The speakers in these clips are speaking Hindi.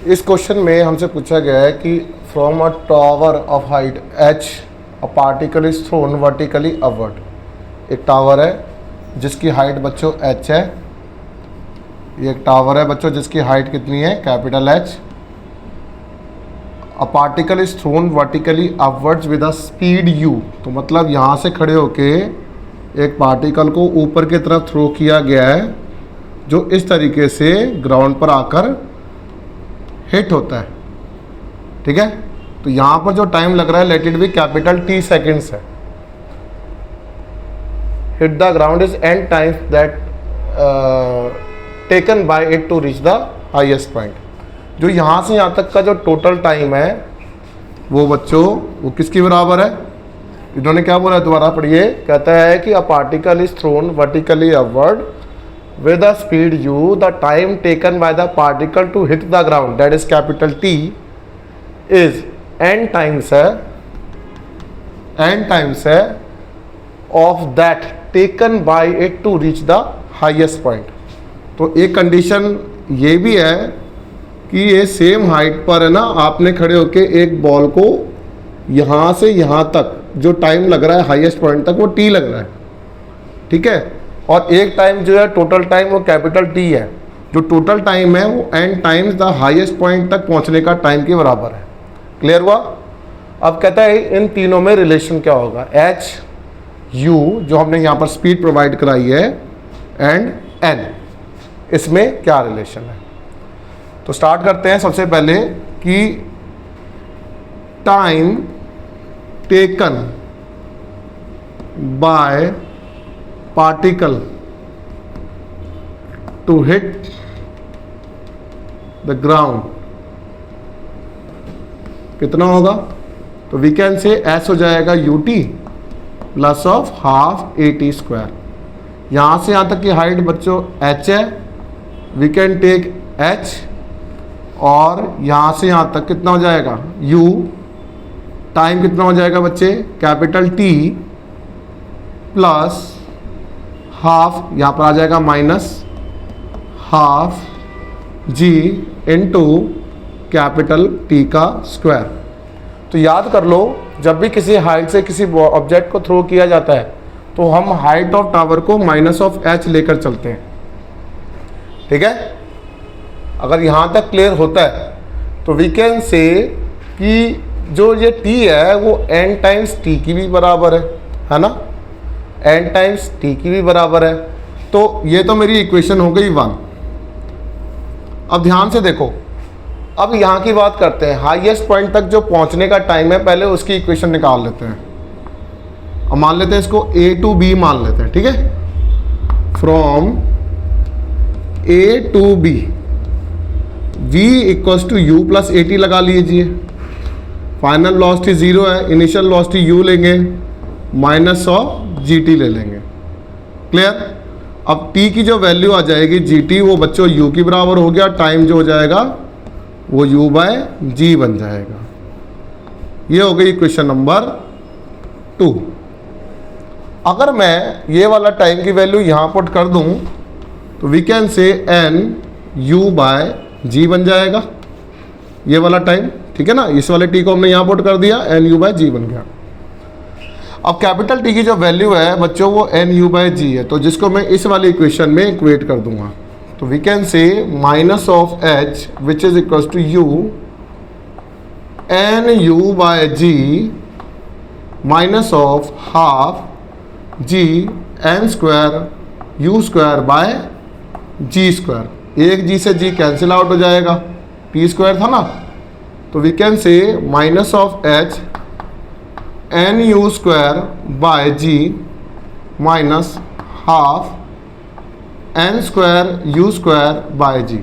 इस क्वेश्चन में हमसे पूछा गया है कि from a tower of height h a particle is thrown vertically upward. एक टावर है जिसकी हाइट बच्चों h है। ये एक टावर है बच्चों जिसकी हाइट कितनी है, capital H। A particle is thrown vertically upwards with a speed u। तो मतलब यहाँ से खड़े होके एक पार्टिकल को ऊपर की तरफ थ्रो किया गया है जो इस तरीके से ग्राउंड पर आकर हिट होता है। ठीक है, तो यहाँ पर जो टाइम लग रहा है let it be capital T seconds है। Hit the ground is an time that taken by it to reach the highest point. जो यहाँ से यहाँ तक का जो टोटल टाइम है वो बच्चों वो किसके बराबर है? इन्होंने क्या बोला, दोबारा पढ़िए। कहता है कि a particle is thrown vertically upward with the speed u, the time taken by the particle to hit the ground, that is capital T, is n times है of that taken by it to reach the highest point। तो एक कंडीशन ये भी है कि ये सेम हाइट पर है ना, आपने खड़े होके एक बॉल को यहाँ से यहाँ तक जो टाइम लग रहा है हाईएस्ट पॉइंट तक वो T लग रहा है। ठीक है, और एक टाइम जो है टोटल टाइम वो कैपिटल T है। जो टोटल टाइम है वो n times the highest point तक पहुंचने का टाइम के बराबर है। क्लियर हुआ? अब कहता है इन तीनों में रिलेशन क्या होगा, h u जो हमने यहाँ पर स्पीड प्रोवाइड कराई है एंड n, इसमें क्या रिलेशन है। तो स्टार्ट करते हैं सबसे पहले कि time taken by particle to hit the ground कितना होगा? तो वी कैन से s हो जाएगा ut plus of half at square. यहाँ से यहाँ तक की हाइट बच्चों h है, वी कैन टेक h, और यहाँ से यहाँ तक कितना हो जाएगा u। टाइम कितना हो जाएगा बच्चे, कैपिटल T प्लस हाफ, यहाँ पर आ जाएगा minus half g into capital T का स्क्वायर। तो याद कर लो, जब भी किसी हाइट से किसी ऑब्जेक्ट को थ्रो किया जाता है तो हम हाइट ऑफ टावर को माइनस ऑफ h लेकर चलते हैं। ठीक है, अगर यहाँ तक क्लियर होता है तो वी कैन से कि जो ये T है वो n टाइम्स T की भी बराबर है ना, n टाइम्स T की भी बराबर है। तो ये तो मेरी इक्वेशन हो गई 1। अब ध्यान से देखो, अब यहाँ की बात करते हैं। हाईएस्ट पॉइंट तक जो पहुँचने का टाइम है पहले उसकी इक्वेशन निकाल लेते हैं। अब मान लेते हैं इसको A टू B मान लेते हैं। ठीक है, from A to B V equals to U plus AT लगा लीजिए। फाइनल वेलोसिटी 0 है, इनिशियल वेलोसिटी U लेंगे माइनस ऑफ GT ले लेंगे। क्लियर? अब T की जो वैल्यू आ जाएगी GT वो बच्चों U की बराबर हो गया, टाइम जो हो जाएगा वो U बाय G बन जाएगा। ये हो गई इक्वेशन नंबर 2। अगर मैं ये वाला टाइम की वैल्यू यहाँ पुट कर दूँ तो we can say N U by G बन जाएगा, ये वाला टाइम। ठीक है ना, इस वाले T को हमने यहाँ पुट कर दिया, N U बाय G बन गया। अब कैपिटल T की जो वैल्यू है बच्चों वो N U बाय G है, तो जिसको मैं इस वाली इक्वेशन में इक्वेट कर दूंगा। तो we can say minus of H which is equal to U N U by G minus of half G N square U square by G square. एक G से G कैंसिल आउट हो जाएगा, T स्क्वायर था ना। तो we can say minus of H N U square by G minus half N square U square by G।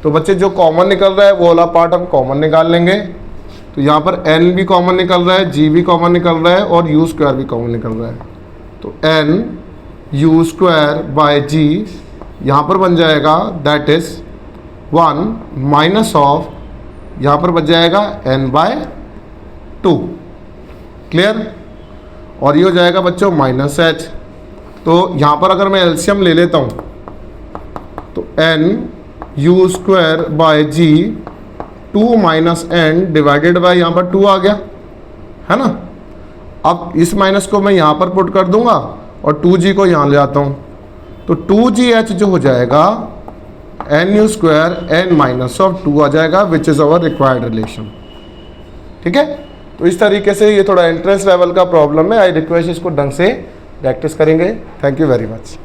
तो बच्चे जो कॉमन निकल रहा है वो वाला पार्ट हम कॉमन निकाल लेंगे। तो यहाँ पर N भी कॉमन निकल रहा है, G भी कॉमन निकल रहा है और U स्क्वायर भी कॉमन निकल रहा है। तो N U square by G यहाँ पर बन जाएगा दैट इज 1 माइनस ऑफ, यहाँ पर बच जाएगा N बाय 2। क्लियर? और ये हो जाएगा बच्चों माइनस H। तो यहाँ पर अगर मैं एलसीएम ले लेता हूँ तो N U square by G 2 minus N divided by यहाँ पर 2 आ गया, है ना। अब इस माइनस को मैं यहाँ पर पुट कर दूंगा और 2g को यहाँ ले आता हूँ, तो 2gh जो हो जाएगा nu square n minus of 2 आ जाएगा, which is our required relation. ठीक है, तो इस तरीके से ये थोड़ा एंट्रेंस लेवल का प्रॉब्लम है। आई रिक्वेस्ट इसको ढंग से प्रैक्टिस करेंगे। Thank you very much.